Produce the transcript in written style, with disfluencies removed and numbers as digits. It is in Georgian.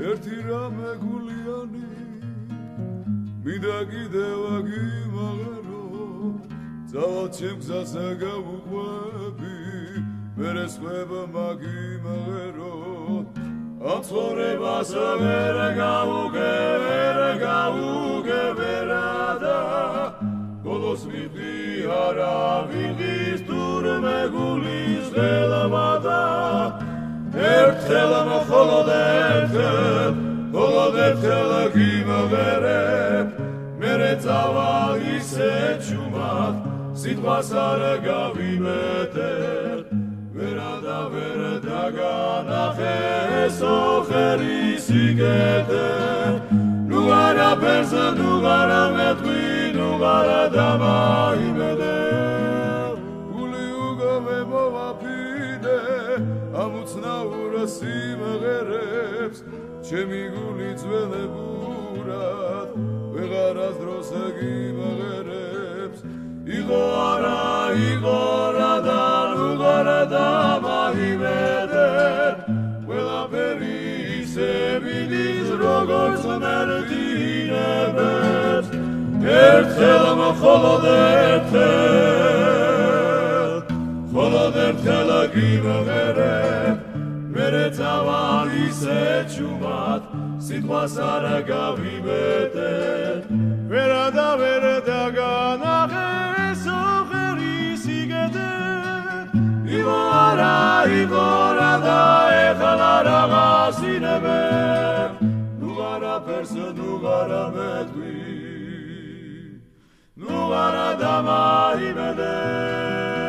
ერთი რამე გულიანი მინდა კიდევ აგიმაღერო ძალად ჩემ გზაზე გავუყვები მერე სხვება მაგიმაღერო ამ ცხოვრებას ვერ გავუგე ვერადა ბოლოს ვიყი არავის თურმე გულის ღელავადა ერთხელ მხოლოდ ერთხელ გიმაღერებ მერე წავალ ისე ჩუმად სიტყვას არ გავიმეტებ ვერადა ვერ დაგანახე სოხერი სიგეთე ნუ არაფერს ნუ არა მეტყვი ნუ არა დამაიმედე გული უგავე მოვაფიდე ამუცნაურა სიმღერებს ჩემი გული ძველებურად ვეღარას დროს გიმღერებს იყო რა და ნუ არა დამაიმედე ყველაფერი ისე მიდის როგორც მერდინებებს ერთხელ მხოლოდ ერთხელ გიმღერებ მერე წავალ ისე ჩუმად სიტყვას არ გავიმეტებ ვერადა ვერ დაგანახე სოხერი სიგეთე იყო რა და ეხლა რაღაცინებებ ნუ არაფერს ნუ არა მეტყვი ნუ არა დამაიმედებ